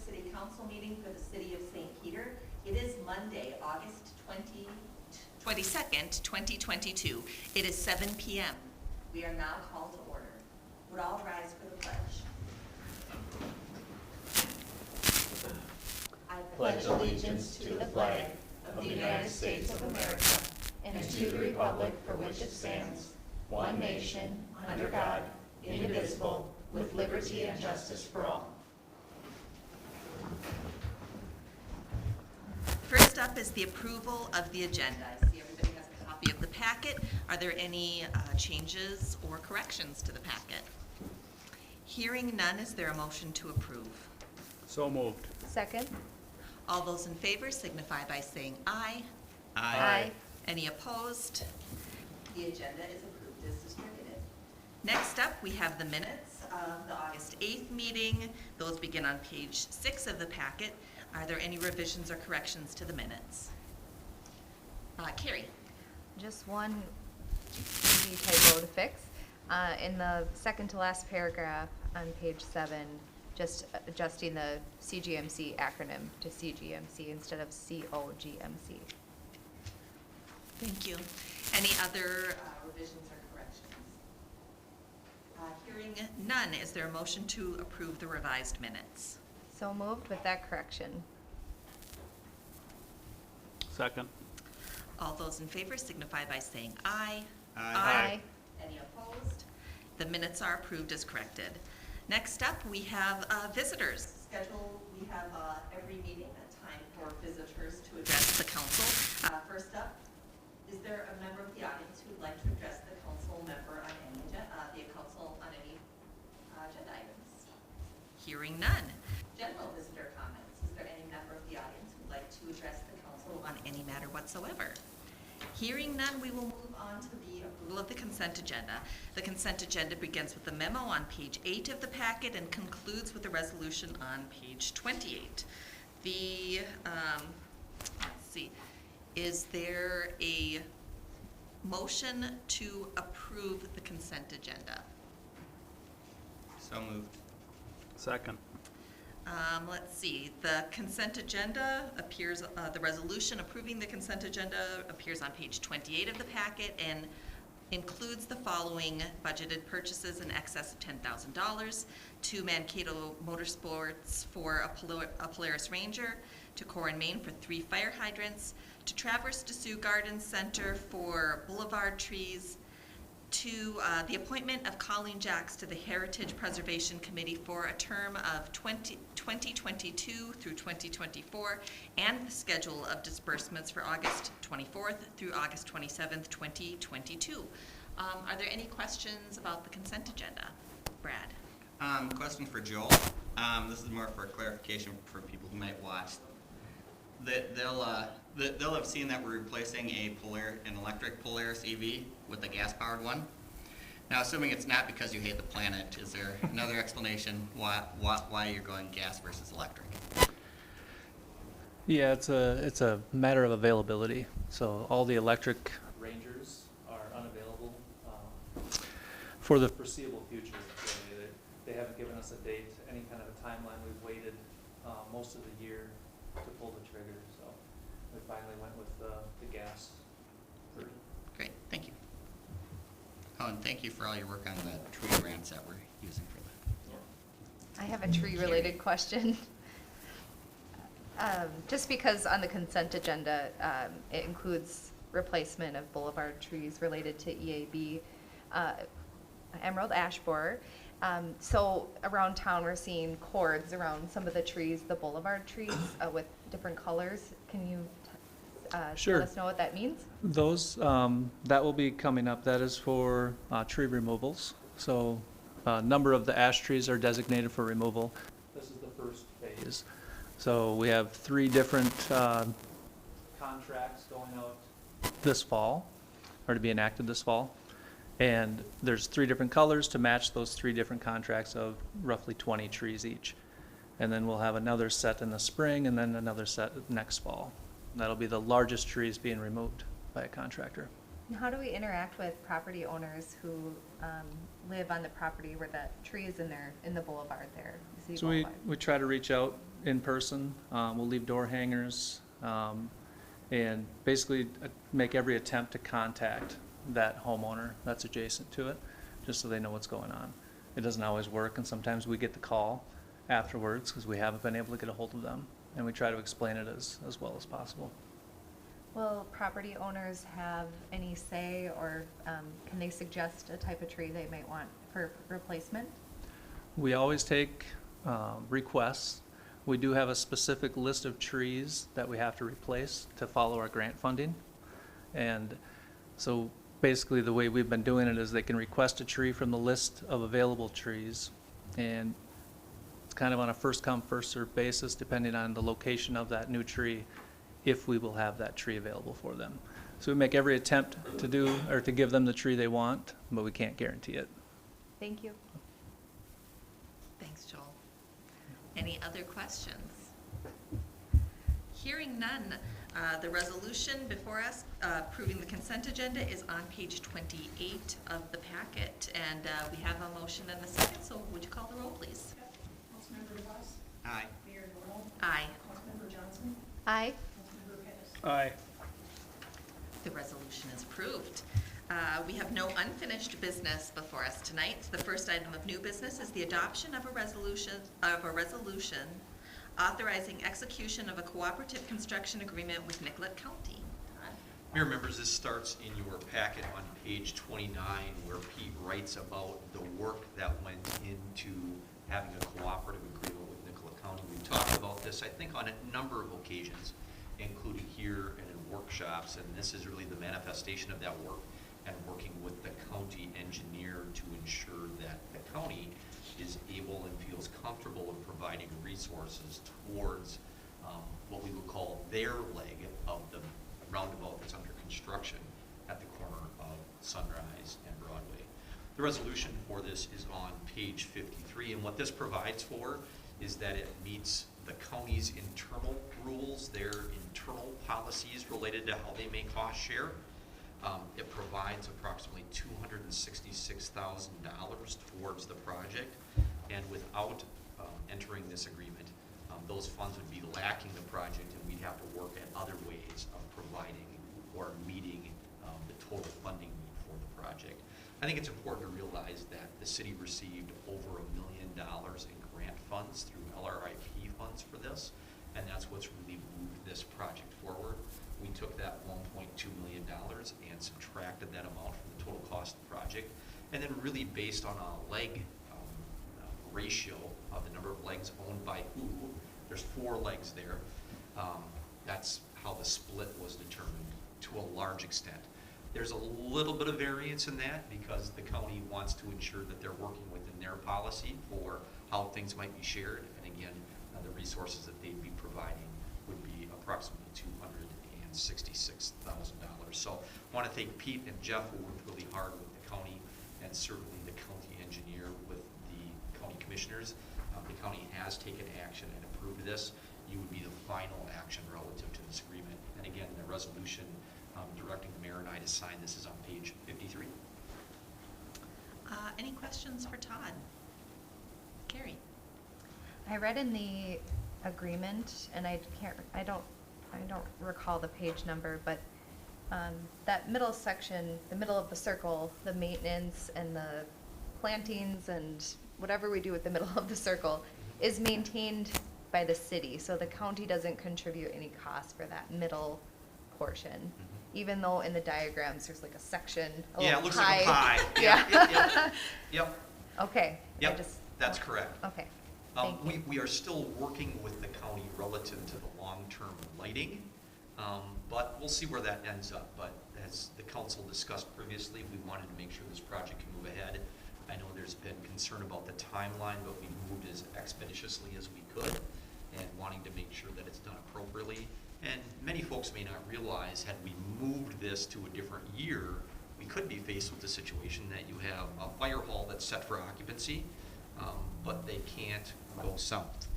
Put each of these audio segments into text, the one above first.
City Council meeting for the City of St. Peter. It is Monday, August 22nd, 2022. It is 7 p.m. We are now called to order. Would all rise for the pledge? I pledge allegiance to the flag of the United States of America and to the republic for which it stands, one nation, under God, indivisible, with liberty and justice for all. First up is the approval of the agenda. I see everybody has a copy of the packet. Are there any changes or corrections to the packet? Hearing none, is there a motion to approve? So moved. Second. All those in favor signify by saying aye. Aye. Any opposed? The agenda is approved as distributed. Next up, we have the minutes of the August 8th meeting. Those begin on page 6 of the packet. Are there any revisions or corrections to the minutes? Carrie? Just one easy typo to fix. In the second to last paragraph on page 7, just adjusting the CGMC acronym to CGMC instead of COGMC. Thank you. Any other revisions or corrections? Hearing none, is there a motion to approve the revised minutes? So moved with that correction. Second. All those in favor signify by saying aye. Aye. Any opposed? The minutes are approved as corrected. Next up, we have visitors. We have every meeting a time for visitors to address the council. First up, is there a member of the audience who would like to address the council member on any agenda items? Hearing none. General visitor comments. Is there any member of the audience who would like to address the council on any matter whatsoever? Hearing none, we will move on to the approval of the consent agenda. The consent agenda begins with the memo on page 8 of the packet and concludes with the resolution on page 28. Let's see, is there a motion to approve the consent agenda? So moved. Second. Let's see, the consent agenda appears, the resolution approving the consent agenda appears on page 28 of the packet and includes the following budgeted purchases in excess of $10,000 to Mankato Motorsports for a Polaris Ranger, to Core and Main for 3 fire hydrants, to Traverse de Sioux Garden Center for boulevard trees, to the appointment of Colleen Jacks to the Heritage Preservation Committee for a term of 2022 through 2024, and the schedule of disbursements for August 24th through August 27th, 2022. Are there any questions about the consent agenda? Brad? Question for Joel. This is more for clarification for people who might watch. They'll have seen that we're replacing an electric Polaris EV with a gas-powered one. Now, assuming it's not because you hate the planet, is there another explanation why you're going gas versus electric? Yeah, it's a matter of availability. So all the electric Rangers are unavailable for the foreseeable future. So they haven't given us a date, any kind of a timeline. We've waited most of the year to pull the trigger. So we finally went with the gas version. Great, thank you. Oh, and thank you for all your work on the tree grants that we're using for that. I have a tree-related question. Just because on the consent agenda, it includes replacement of boulevard trees related to EAB, emerald ash borer. So around town, we're seeing cords around some of the trees, the boulevard trees with different colors. Can you Sure. let us know what that means? Those, that will be coming up. That is for tree removals. So a number of the ash trees are designated for removal. This is the first phase. So we have 3 different contracts going out this fall, or to be enacted this fall. And there's 3 different colors to match those 3 different contracts of roughly 20 trees each. And then we'll have another set in the spring and then another set next fall. That'll be the largest trees being removed by a contractor. And how do we interact with property owners who live on the property where that tree is in the boulevard there? So we try to reach out in person. We'll leave door hangers, and basically make every attempt to contact that homeowner that's adjacent to it, just so they know what's going on. It doesn't always work, and sometimes we get the call afterwards because we haven't been able to get a hold of them, and we try to explain it as well as possible. Will property owners have any say, or can they suggest a type of tree they might want for replacement? We always take requests. We do have a specific list of trees that we have to replace to follow our grant funding. And so basically the way we've been doing it is they can request a tree from the list of available trees. And it's kind of on a first come, first served basis, depending on the location of that new tree, if we will have that tree available for them. So we make every attempt to do, or to give them the tree they want, but we can't guarantee it. Thank you. Thanks, Joel. Any other questions? Hearing none, the resolution before us approving the consent agenda is on page 28 of the packet, and we have a motion and a second, so would you call the roll, please? Councilmember West. Aye. Mayor Gorman. Aye. Councilmember Johnson. Aye. Councilmember Pettis. Aye. The resolution is approved. We have no unfinished business before us tonight. The first item of new business is the adoption of a resolution authorizing execution of a cooperative construction agreement with Nicolette County. Mayor members, this starts in your packet on page 29, where Pete writes about the work that went into having a cooperative agreement with Nicolette County. We've talked about this, I think, on a number of occasions, including here and in workshops, and this is really the manifestation of that work, and working with the county engineer to ensure that the county is able and feels comfortable in providing resources towards what we would call their leg of the roundabout that's under construction at the corner of Sunrise and Broadway. The resolution for this is on page 53, and what this provides for is that it meets the county's internal rules, their internal policies related to how they may cost share. It provides approximately $266,000 towards the project, and without entering this agreement, those funds would be lacking the project, and we'd have to work at other ways of providing or meeting the total funding need for the project. I think it's important to realize that the city received over $1 million in grant funds through LRIP funds for this, and that's what's really moved this project forward. We took that $1.2 million and subtracted that amount from the total cost of the project, and then really based on a leg ratio of the number of legs owned by who, there's 4 legs there, that's how the split was determined to a large extent. There's a little bit of variance in that because the county wants to ensure that they're working within their policy for how things might be shared, and again, the resources that they'd be providing would be approximately $266,000. So I want to thank Pete and Jeff, who worked really hard with the county, and certainly the county engineer with the county commissioners. The county has taken action and approved this. You would be the final action relative to this agreement. And again, the resolution directing the mayor and I to sign this is on page 53. Any questions for Todd? Carrie? I read in the agreement, and I don't recall the page number, but that middle section, the middle of the circle, the maintenance and the plantings and whatever we do with the middle of the circle is maintained by the city, so the county doesn't contribute any cost for that middle portion, even though in the diagrams there's like a section, a Yeah, little it looks pie. like a pie. Yeah. Yep. Okay. Yep, that's correct. Okay. Thank you. We are still working with the county relative to the long-term lighting, but we'll see where that ends up. But as the council discussed previously, we wanted to make sure this project can move ahead. I know there's been concern about the timeline, but we moved as expeditiously as we could and wanting to make sure that it's done appropriately. And many folks may not realize, had we moved this to a different year, we could be faced with the situation that you have a fire hall that's set for occupancy, but they can't go south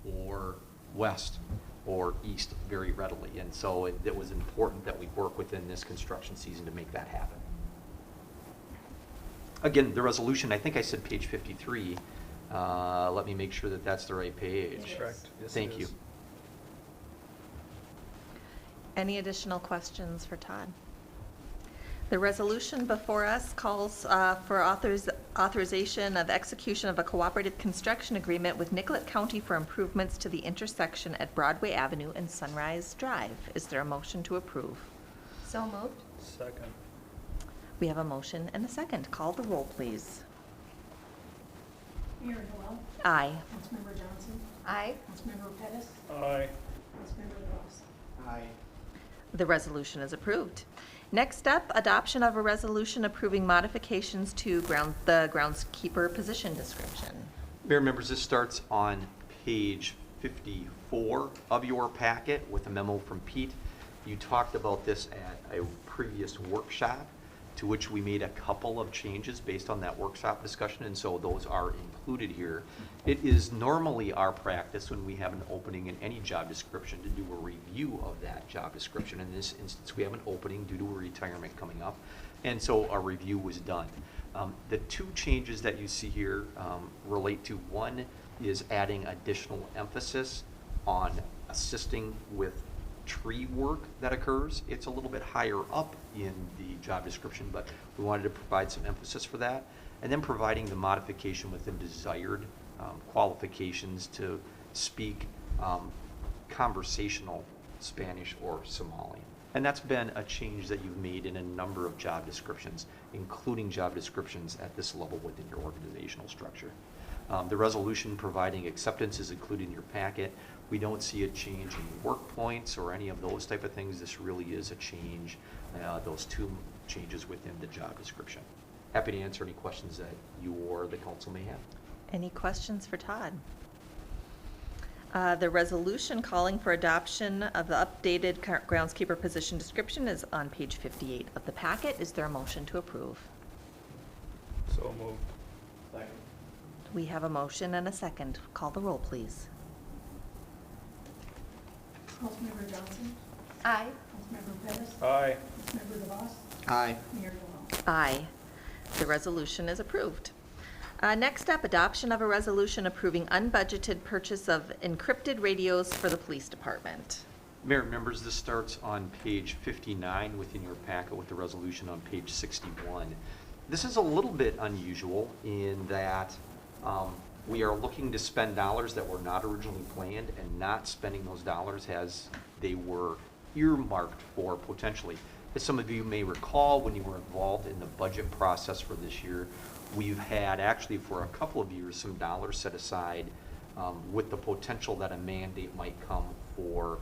or west or east very readily. And so it was important that we work within this construction season to make that happen. Again, the resolution, I think I said page 53, Let me make sure that that's the right page. Correct. Yes, it Thank you. is. Any additional questions for Todd? The resolution before us calls for authorization of execution of a cooperative construction agreement with Nicolette County for improvements to the intersection at Broadway Avenue and Sunrise Drive. Is there a motion to approve? So moved. Second. We have a motion and a second. Call the roll, please. Mayor Noel, Aye. Councilmember Johnson, Aye. Councilmember Pettis, Aye. Councilmember DeVos. Aye. The resolution is approved. Next up, adoption of a resolution approving modifications to the groundskeeper position description. Mayor members, this starts on page 54 of your packet with a memo from Pete. You talked about this at a previous workshop, to which we made a couple of changes based on that workshop discussion, and so those are included here. It is normally our practice when we have an opening in any job description to do a review of that job description. In this instance, we have an opening due to a retirement coming up, and so a review was done. The two changes that you see here relate to, one is adding additional emphasis on assisting with tree work that occurs. It's a little bit higher up in the job description, but we wanted to provide some emphasis for that. And then providing the modification within desired qualifications to speak conversational Spanish or Somali. And that's been a change that you've made in a number of job descriptions, including job descriptions at this level within your organizational structure. The resolution providing acceptance is included in your packet. We don't see a change in work points or any of those type of things. This really is a change, those two changes within the job description. Happy to answer any questions that you or the council may have. Any questions for Todd? The resolution calling for adoption of the updated groundskeeper position description is on page 58 of the packet. Is there a motion to approve? So moved. Second. We have a motion and a second. Call the roll, please. Councilmember Johnson, Aye. Councilmember Pettis, Aye. Councilmember DeVos, Aye. Mayor Noel. Aye. The resolution is approved. Next up, adoption of a resolution approving unbudgeted purchase of encrypted radios for the police department. Mayor members, this starts on page 59 within your packet with the resolution on page 61. This is a little bit unusual in that we are looking to spend dollars that were not originally planned and not spending those dollars as they were earmarked for potentially. As some of you may recall, when you were involved in the budget process for this year, we've had actually for a couple of years some dollars set aside with the potential that a mandate might come for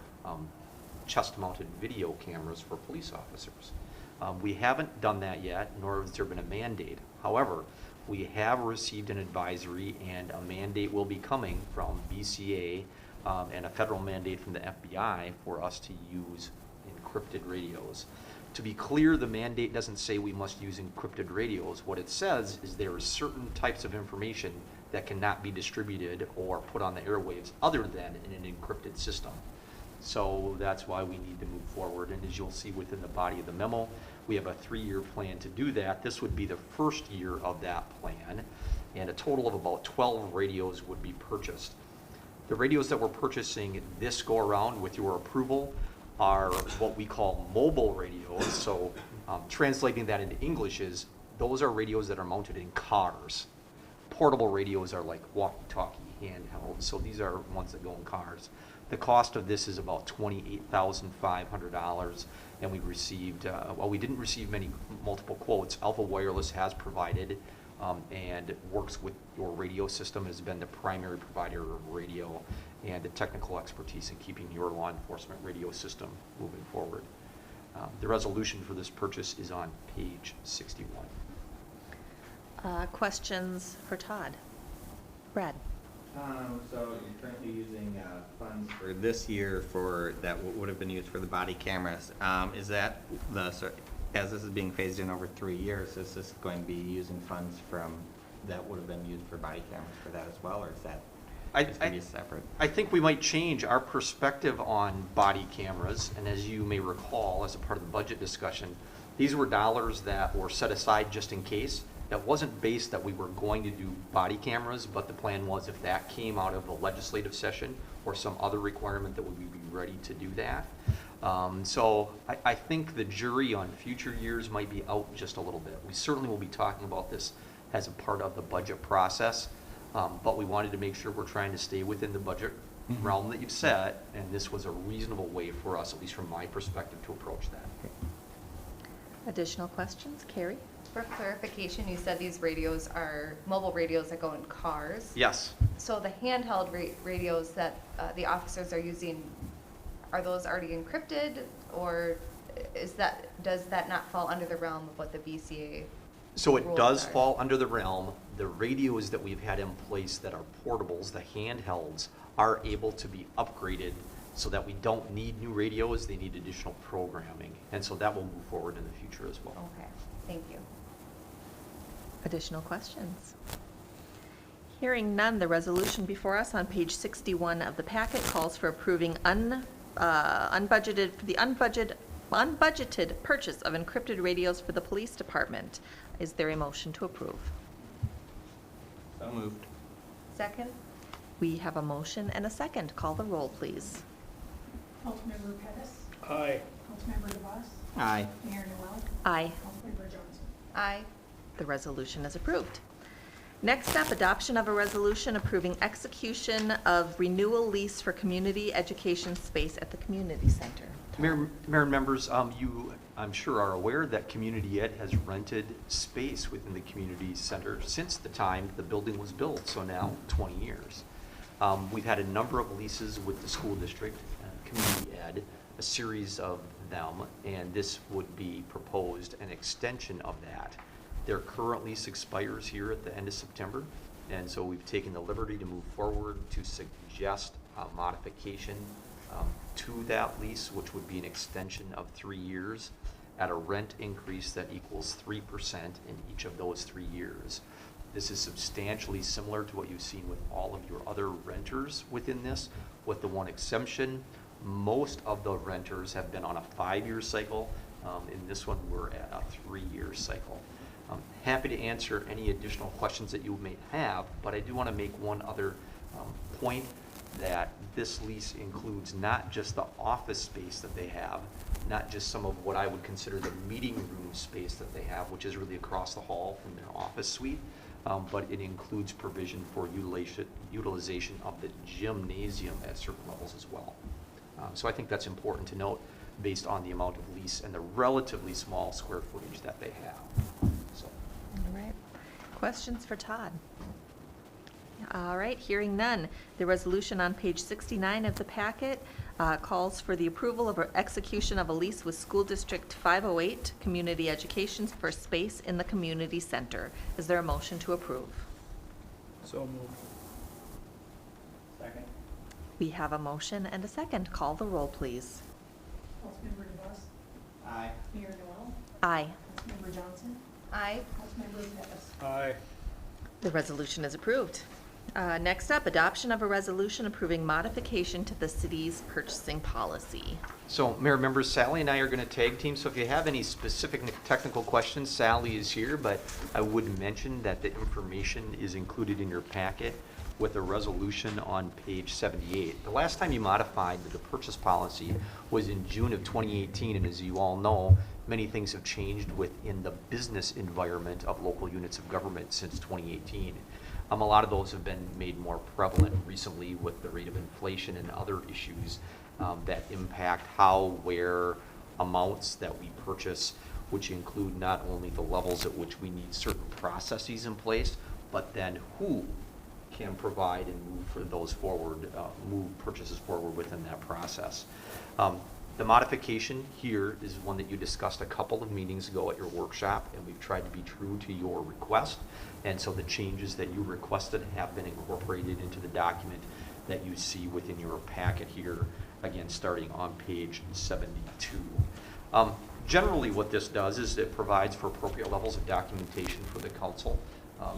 chest-mounted video cameras for police officers. We haven't done that yet, nor has there been a mandate. However, we have received an advisory and a mandate will be coming from BCA and a federal mandate from the FBI for us to use encrypted radios. To be clear, the mandate doesn't say we must use encrypted radios. What it says is there are certain types of information that cannot be distributed or put on the airwaves other than in an encrypted system. So that's why we need to move forward. And as you'll see within the body of the memo, we have a 3-year plan to do that. This would be the first year of that plan, and a total of about 12 radios would be purchased. The radios that we're purchasing this go around with your approval are what we call mobile radios. So translating that into English is those are radios that are mounted in cars. Portable radios are like walkie-talkie handheld, so these are ones that go in cars. The cost of this is about $28,500, and we received, well, we didn't receive multiple quotes. Alpha Wireless has provided and works with your radio system, has been the primary provider of radio and the technical expertise in keeping your law enforcement radio system moving forward. The resolution for this purchase is on page 61. Questions for Todd? Brad? So you're currently using funds for this year for, that would have been used for the body cameras. Is that as this is being phased in over 3 years, is this going to be using funds from, that would have been used for body cameras for that as well, or is that just going to be separate? I think we might change our perspective on body cameras, and as you may recall, as a part of the budget discussion, these were dollars that were set aside just in case. that wasn't based that we were going to do body cameras, but the plan was if that came out of a legislative session or some other requirement that we would be ready to do that. So I think the jury on future years might be out just a little bit. We certainly will be talking about this as a part of the budget process, but we wanted to make sure we're trying to stay within the budget realm that you've set, and this was a reasonable way for us, at least from my perspective, to approach that. Additional questions? Carrie? For clarification, you said these radios are mobile radios that go in cars. Yes. So the handheld radios that the officers are using, are those already encrypted, or does that not fall under the realm of what the VCA? So it rules does are? fall under the realm. The radios that we've had in place that are portables, the handhelds, are able to be upgraded so that we don't need new radios, they need additional programming. And so that will move forward in the future as well. Okay, thank you. Additional questions? Hearing none, the resolution before us on page 61 of the packet calls for approving unbudgeted purchase of encrypted radios for the police department. Is there a motion to approve? So moved. Second? We have a motion and a second. Call the roll, please. Councilmember Pettis, Aye. Councilmember DeVos, Aye. Mayor Noel, Aye. Councilmember Johnson. Aye. The resolution is approved. Next up, adoption of a resolution approving execution of renewal lease for community education space at the community center. Mayor and members, you, I'm sure, are aware that Community Ed has rented space within the community center since the time the building was built, so now 20 years. We've had a number of leases with the school district, Community Ed, a series of them, and this would be proposed an extension of that. Their current lease expires here at the end of September, and so we've taken the liberty to move forward to suggest a modification to that lease, which would be an extension of 3 years at a rent increase that equals 3% in each of those 3 years. This is substantially similar to what you've seen with all of your other renters within this, with the one exception. Most of the renters have been on a 5-year cycle. In this one, we're at a 3-year cycle. I'm happy to answer any additional questions that you may have, but I do want to make one other point, that this lease includes not just the office space that they have, not just some of what I would consider the meeting room space that they have, which is really across the hall from their office suite, but it includes provision for utilization of the gymnasium at certain levels as well. So I think that's important to note based on the amount of lease and the relatively small square footage that they have. So. All right. Questions for Todd? All right, hearing none. The resolution on page 69 of the packet calls for the approval of execution of a lease with School District 508 Community Education for space in the community center. Is there a motion to approve? So moved. Second. We have a motion and a second. Call the roll, please. Councilmember DeVos, Aye. Mayor Noel, Aye. Councilmember Johnson, Aye. Councilmember Pettis. Aye. The resolution is approved. Next up, adoption of a resolution approving modification to the city's purchasing policy. So, Mayor members, Sally and I are going to tag team, so if you have any specific technical questions, Sally is here, but I would mention that the information is included in your packet with a resolution on page 78. The last time you modified the purchase policy was in June of 2018, and as you all know, many things have changed within the business environment of local units of government since 2018. A lot of those have been made more prevalent recently with the rate of inflation and other issues that impact how, where, amounts that we purchase, which include not only the levels at which we need certain processes in place, but then who can provide and move for those forward, move purchases forward within that process. The modification here is one that you discussed a couple of meetings ago at your workshop, and we've tried to be true to your request. And so the changes that you requested have been incorporated into the document that you see within your packet here, again, starting on page 72. Generally, what this does is it provides for appropriate levels of documentation for the council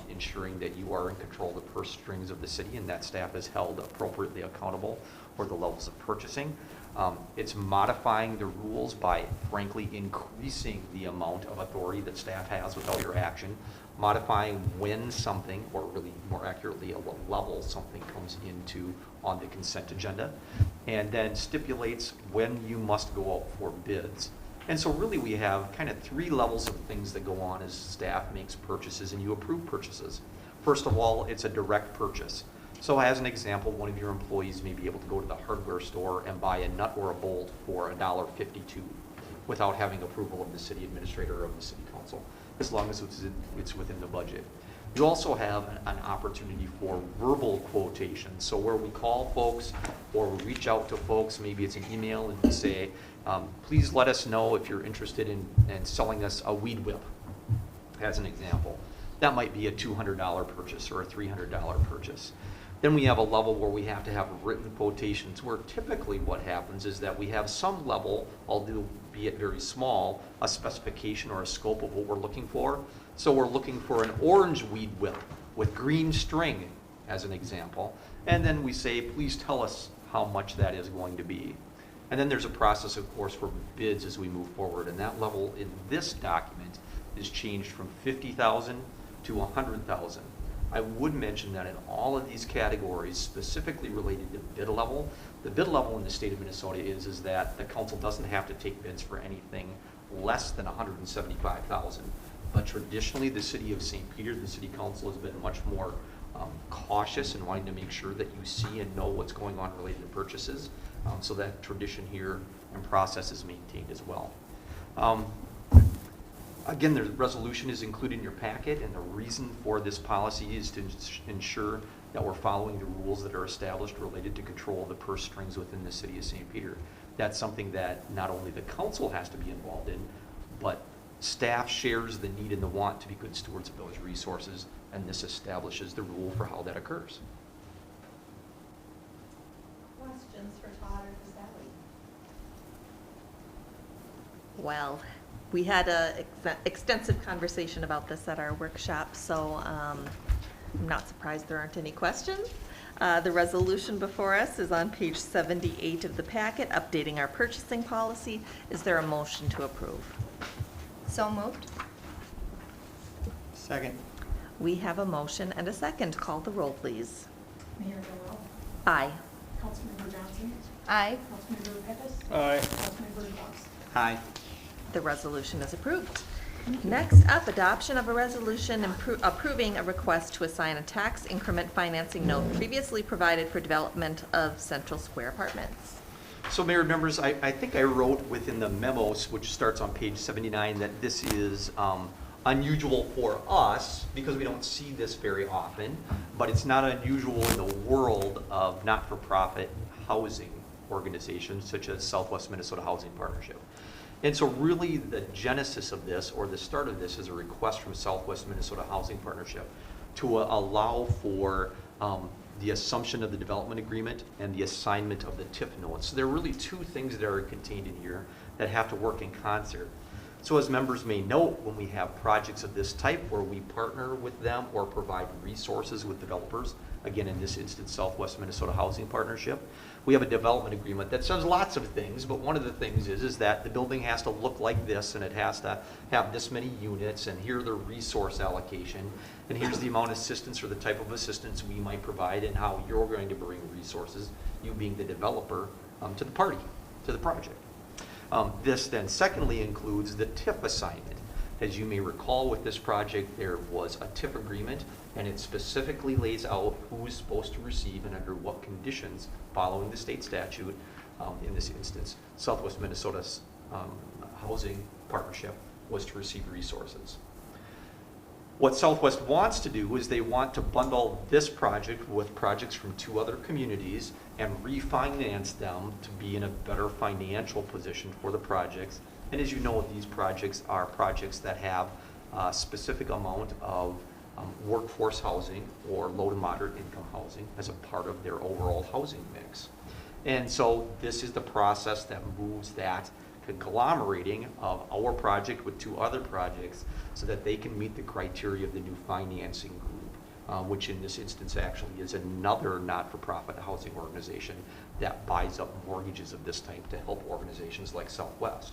ensuring that you are in control of the purse strings of the city and that staff is held appropriately accountable for the levels of purchasing. It's modifying the rules by frankly increasing the amount of authority that staff has without your action, modifying when something, or really more accurately, at what level something comes into on the consent agenda, and then stipulates when you must go out for bids. And so really we have kind of three levels of things that go on as staff makes purchases and you approve purchases. First of all, it's a direct purchase. So as an example, one of your employees may be able to go to the hardware store and buy a nut or a bolt for $1.52 without having approval of the city administrator or of the city council, as long as it's within the budget. You also have an opportunity for verbal quotations. So where we call folks or we reach out to folks, maybe it's an email and we say, please let us know if you're interested in selling us a weed whip, as an example. That might be a $200 purchase or a $300 purchase. Then we have a level where we have to have written quotations, where typically what happens is that we have some level, albeit very small, a specification or a scope of what we're looking for. So we're looking for an orange weed whip with green string, as an example. And then we say, please tell us how much that is going to be. And then there's a process, of course, for bids as we move forward. And that level in this document is changed from 50,000 to 100,000. I would mention that in all of these categories, specifically related to bid level, the bid level in the state of Minnesota is that the council doesn't have to take bids for anything less than 175,000. But traditionally, the city of St. Peter, the city council has been much more cautious in wanting to make sure that you see and know what's going on related to purchases. So that tradition here and process is maintained as well. Again, the resolution is included in your packet, and the reason for this policy is to ensure that we're following the rules that are established related to control of the purse strings within the city of St. Peter. That's something that not only the council has to be involved in, but staff shares the need and the want to be good stewards of those resources, and this establishes the rule for how that occurs. Questions for Todd or Sally? Well, we had a extensive conversation about this at our workshop, so I'm not surprised there aren't any questions. The resolution before us is on page 78 of the packet, updating our purchasing policy. Is there a motion to approve? So moved. Second. We have a motion and a second. Call the roll, please. Mayor Noel, Aye. Councilmember Johnson, Aye. Councilmember Pettis, Aye. Councilmember DeBoss. Aye. The resolution is approved. Next up, adoption of a resolution approving a request to assign a tax increment financing note previously provided for development of Central Square Apartments. So Mayor members, I think I wrote within the memos, which starts on page 79, that this is unusual for us because we don't see this very often, but it's not unusual in the world of not-for-profit housing organizations such as Southwest Minnesota Housing Partnership. And so really the genesis of this, or the start of this, is a request from Southwest Minnesota Housing Partnership to allow for the assumption of the development agreement and the assignment of the TIF notes. So there are really two things that are contained in here that have to work in concert. So as members may note, when we have projects of this type where we partner with them or provide resources with developers, again in this instance Southwest Minnesota Housing Partnership, we have a development agreement that says lots of things, but one of the things is that the building has to look like this and it has to have this many units, and here the resource allocation, and here's the amount of assistance or the type of assistance we might provide and how you're going to bring resources, you being the developer, to the party, to the project. This then secondly includes the TIF assignment. As you may recall with this project, there was a TIF agreement, and it specifically lays out who is supposed to receive and under what conditions following the state statute. In this instance, Southwest Minnesota's Housing Partnership was to receive resources. What Southwest wants to do is they want to bundle this project with projects from two other communities and refinance them to be in a better financial position for the projects. And as you know, these projects are projects that have a specific amount of workforce housing or low to moderate income housing as a part of their overall housing mix. And so this is the process that moves that conglomerating of our project with 2 other projects so that they can meet the criteria of the new financing group, which in this instance actually is another not-for-profit housing organization that buys up mortgages of this type to help organizations like Southwest.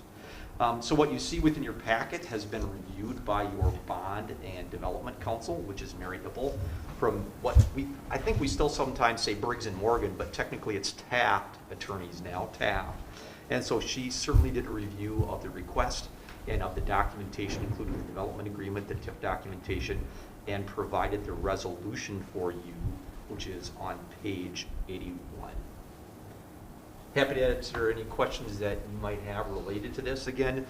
So what you see within your packet has been reviewed by your Bond and Development Council, which is Mary Hipple, from what I think we still sometimes say Briggs and Morgan, but technically it's Taft attorneys now, Taft. And so she certainly did a review of the request and of the documentation, including the development agreement, the TIF documentation, and provided the resolution for you, which is on page 81. Happy to answer any questions that you might have related to this. Again,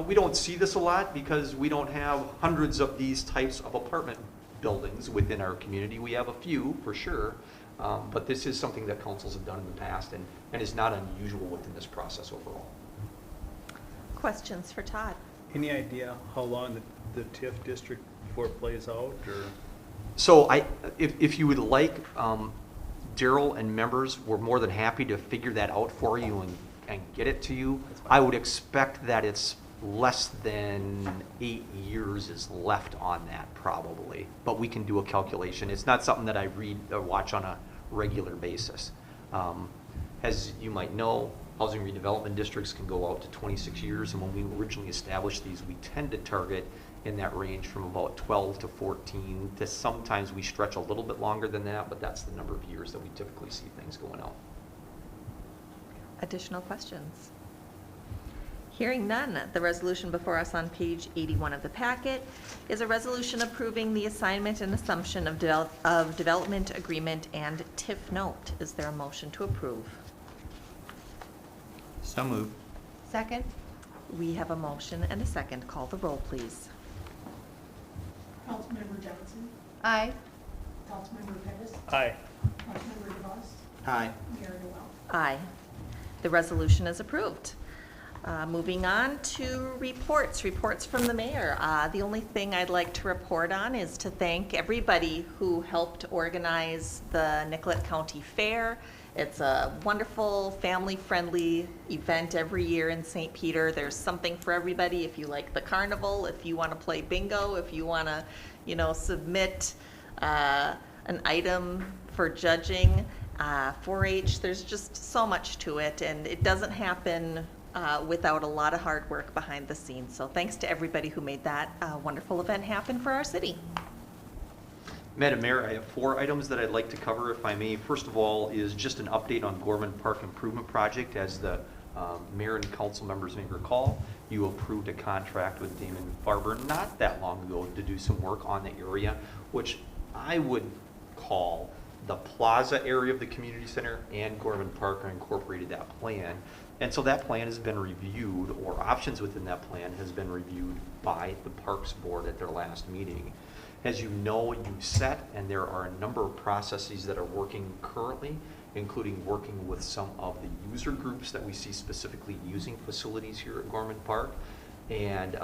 we don't see this a lot because we don't have hundreds of these types of apartment buildings within our community. We have a few, for sure, but this is something that councils have done in the past and is not unusual within this process overall. Questions for Todd? Any idea how long the TIF district before it plays out, or? So if you would like, Daryl and members, we're more than happy to figure that out for you and get it to you. I would expect that it's less than 8 years is left on that probably, but we can do a calculation. It's not something that I read or watch on a regular basis. As you might know, housing redevelopment districts can go out to 26 years, and when we originally established these, we tend to target in that range from about 12 to 14 to sometimes we stretch a little bit longer than that, but that's the number of years that we typically see things going out. Additional questions? Hearing none, the resolution before us on page 81 of the packet is a resolution approving the assignment and assumption of development agreement and TIF note. Is there a motion to approve? So moved. Second? We have a motion and a second. Call the roll, please. Councilmember Johnson, Aye. Councilmember Pettis, Aye. Councilmember DeVos, Aye. Mayor Noel. Aye. The resolution is approved. Moving on to reports from the mayor. The only thing I'd like to report on is to thank everybody who helped organize the Nicolette County Fair. It's a wonderful, family-friendly event every year in St. Peter. There's something for everybody. If you like the carnival, if you want to play bingo, if you want to, submit an item for judging, 4-H, there's just so much to it, and it doesn't happen without a lot of hard work behind the scenes. So thanks to everybody who made that wonderful event happen for our city. Madam Mayor, I have 4 items that I'd like to cover, if I may. First of all is just an update on Gorman Park Improvement Project. As the mayor and council members may recall, you approved a contract with Damon Farber not that long ago to do some work on the area, which I would call the plaza area of the community center and Gorman Park incorporated that plan. And so that plan has been reviewed, or options within that plan has been reviewed by the Parks Board at their last meeting. As you know, you set, and there are a number of processes that are working currently, including working with some of the user groups that we see specifically using facilities here at Gorman Park. And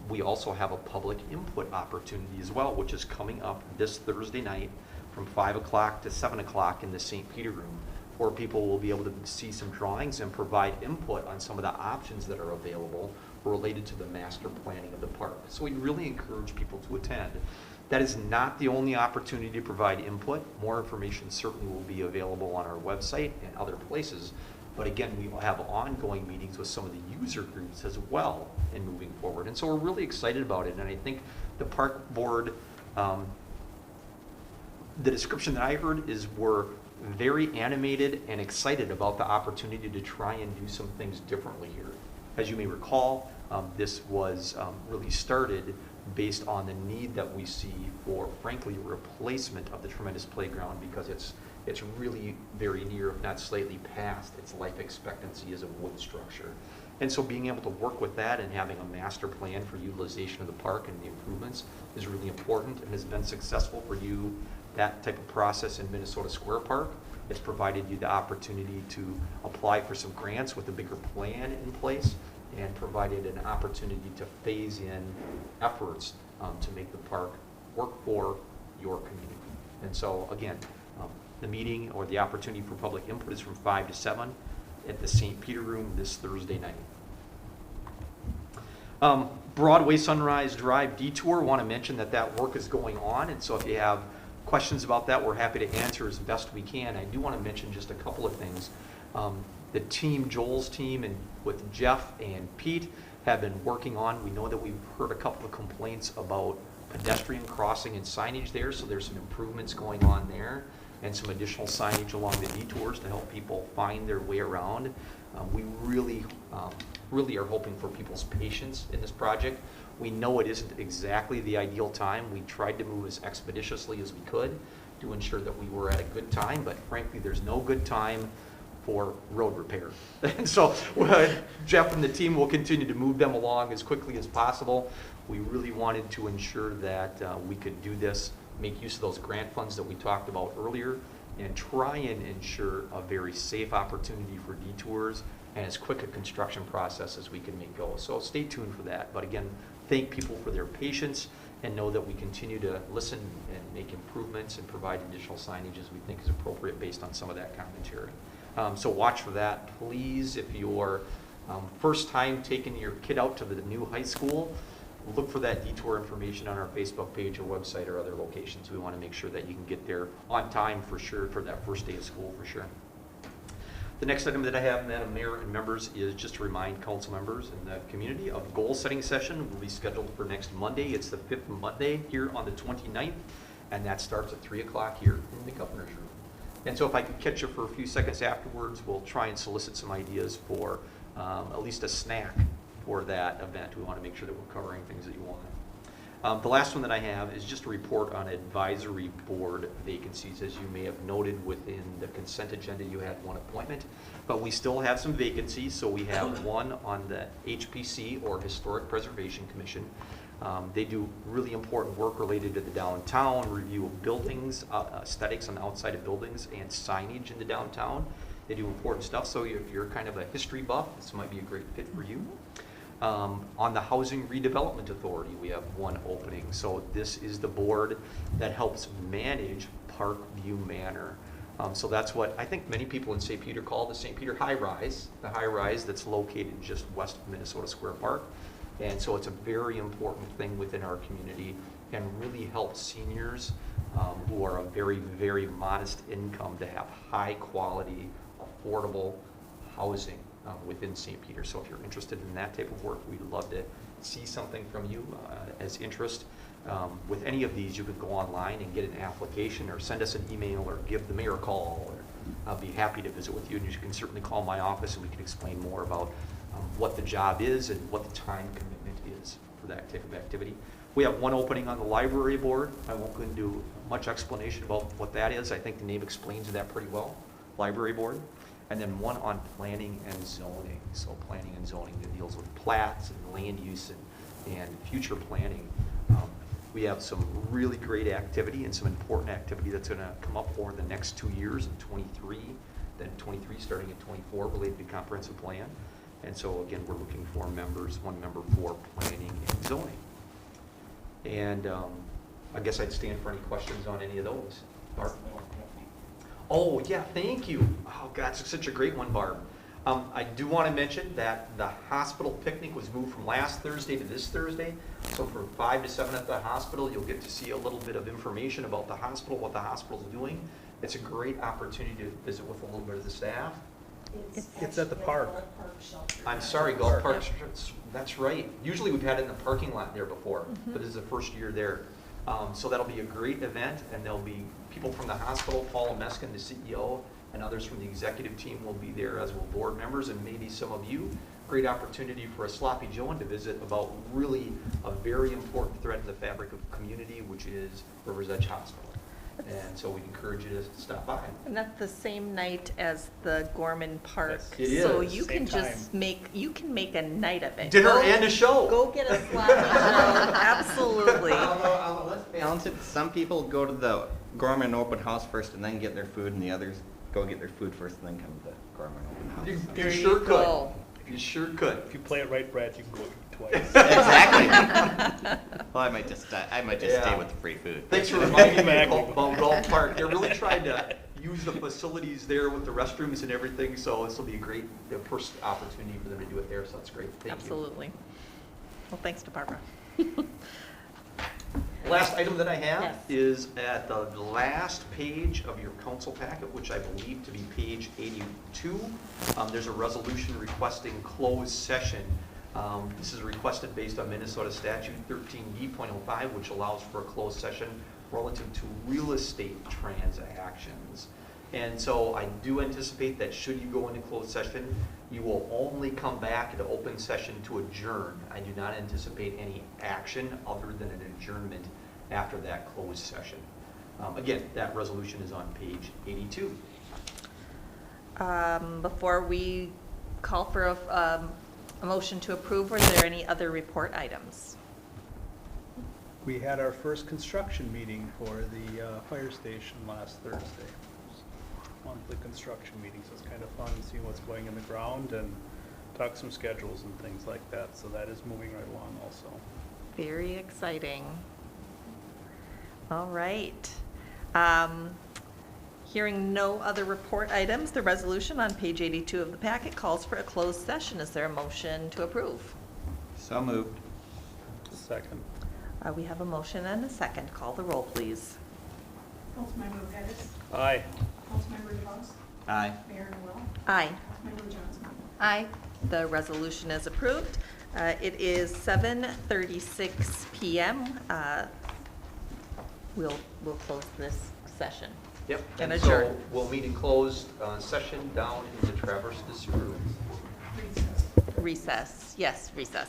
we also have a public input opportunity as well, which is coming up this Thursday night from 5 o'clock to 7 o'clock in the St. Peter Room, where people will be able to see some drawings and provide input on some of the options that are available related to the master planning of the park. So we really encourage people to attend. That is not the only opportunity to provide input. More information certainly will be available on our website and other places. But again, we will have ongoing meetings with some of the user groups as well in moving forward. And so we're really excited about it. And I think the park board, the description that I heard is we're very animated and excited about the opportunity to try and do some things differently here. As you may recall, this was really started based on the need that we see for, frankly, replacement of the tremendous playground, because it's really very near, if not slightly past, its life expectancy as a wood structure. And so being able to work with that and having a master plan for utilization of the park and the improvements is really important and has been successful for you. That type of process in Minnesota Square Park. It's provided you the opportunity to apply for some grants with a bigger plan in place, and provided an opportunity to phase in efforts to make the park work for your community. And so again, the meeting or the opportunity for public input is from 5 to 7 at the St. Peter Room this Thursday night. Broadway Sunrise Drive detour, want to mention that that work is going on, and so if you have questions about that, we're happy to answer as best we can. I do want to mention just a couple of things. The team, Joel's team, and with Jeff and Pete have been working on, we know that we've heard a couple of complaints about pedestrian crossing and signage there, so there's some improvements going on there, and some additional signage along the detours to help people find their way around. We really are hoping for people's patience in this project. We know it isn't exactly the ideal time. We tried to move as expeditiously as we could to ensure that we were at a good time, but frankly, there's no good time for road repair. And so Jeff and the team will continue to move them along as quickly as possible. We really wanted to ensure that we could do this, make use of those grant funds that we talked about earlier, and try and ensure a very safe opportunity for detours and as quick a construction process as we can make go. So stay tuned for that. But again, thank people for their patience and know that we continue to listen and make improvements and provide additional signage as we think is appropriate based on some of that commentary. So watch for that. Please, if you're first time taking your kid out to the new high school, look for that detour information on our Facebook page or website or other locations. We want to make sure that you can get there on time for sure for that first day of school for sure. The next item that I have, Madam Mayor and members, is just to remind council members in the community of goal setting session will be scheduled for next Monday. It's the 5th Monday here on the 29th, and that starts at 3 o'clock here in the governor's room. And so if I could catch you for a few seconds afterwards, we'll try and solicit some ideas for at least a snack for that event. We want to make sure that we're covering things that you want. The last one that I have is just a report on advisory board vacancies. As you may have noted within the consent agenda, you had one appointment, but we still have some vacancies. So we have one on the HPC, or Historic Preservation Commission. They do really important work related to the downtown, review of buildings, aesthetics on the outside of buildings, and signage in the downtown. They do important stuff, so if you're kind of a history buff, this might be a great fit for you. On the Housing Redevelopment Authority, we have one opening. So this is the board that helps manage Parkview Manor. So that's what I think many people in St. Peter call the St. Peter High Rise, the high rise that's located just west of Minnesota Square Park. And so it's a very important thing within our community and really helps seniors who are a very, very modest income to have high quality, affordable housing within St. Peter. So if you're interested in that type of work, we'd love to see something from you as interest. With any of these, you could go online and get an application or send us an email or give the mayor a call. Or I'll be happy to visit with you, and you can certainly call my office and we can explain more about what the job is and what the time commitment is for that type of activity. We have one opening on the library board. I won't go into much explanation about what that is. I think the name explains that pretty well, library board. And then one on planning and zoning. So planning and zoning that deals with plats and land use and future planning. We have some really great activity and some important activity that's going to come up for the next 2 years in 23, then 23 starting in 24 related to comprehensive plan. And so again, we're looking for members, one member for planning and zoning. And I guess I'd stand for any questions on any of those. Barb? Oh, yeah, thank you. Oh, God, it's such a great one, Barb. I do want to mention that the hospital picnic was moved from last Thursday to this Thursday. So from 5 to 7 at the hospital, you'll get to see a little bit of information about the hospital, what the hospital's doing. It's a great opportunity to visit with a little bit of the staff. It's at the park. I'm sorry, Golf Park, that's right. Usually we've had it in the parking lot there before, but this is the first year there. So that'll be a great event, and there'll be people from the hospital, Paul Meskin, the CEO, and others from the executive team will be there, as will board members, and maybe some of you. Great opportunity for a sloppy Joan to visit about really a very important thread in the fabric of community, which is Rivers Edge Hospital. And so we encourage you to stop by. And that's the same night as the Gorman Park. Yes, it So is. you Same can just you can make a night of it. Dinner Go- and a show. Go get a sloppy Joe. Absolutely. Although let's balance it. Some people go to the Gorman open house first and then get their food, and the others go get their food first and then come to the Gorman open house. You There sure you could. go. You sure could. If you play it right, Brad, you can go eat twice. Exactly. Well, I might just stay Yeah. with the free food. Thanks for reminding me Exactly. about Golf Park. They're really trying to use the facilities there with the restrooms and everything, so this will be a great first opportunity for them to do it there, so that's great. Thank you. Absolutely. Well, thanks to Barbara. Last item that I Yes. have is at the last page of your council packet, which I believe to be page 82. There's a resolution requesting closed session. This is requested based on Minnesota statute 13D.05, which allows for a closed session relative to real estate transactions. And so I do anticipate that should you go into closed session, you will only come back into open session to adjourn. I do not anticipate any action other than an adjournment after that closed session. Again, that resolution is on page 82. Before we call for a motion to approve, are there any other report items? We had our first construction meeting for the fire station last Thursday. Monthly construction meetings. It's kind of fun seeing what's going in the ground and talk some schedules and things like that. So that is moving right along also. Very exciting. All right. Hearing no other report items, the resolution on page 82 of the packet calls for a closed session. Is there a motion to approve? So moved. Second. We have a motion and a second. Call the roll, please. Councilmember Pettis, Aye. Councilmember DeVos, Aye. Mayor Noel, Aye. Councilmember Johnson. Aye. The resolution is approved. It is 7:36 PM. We'll close this session. Yep. And And adjourn. so we'll meet in closed session down in the Traverse this room. Recess. Recess. Yes, recess.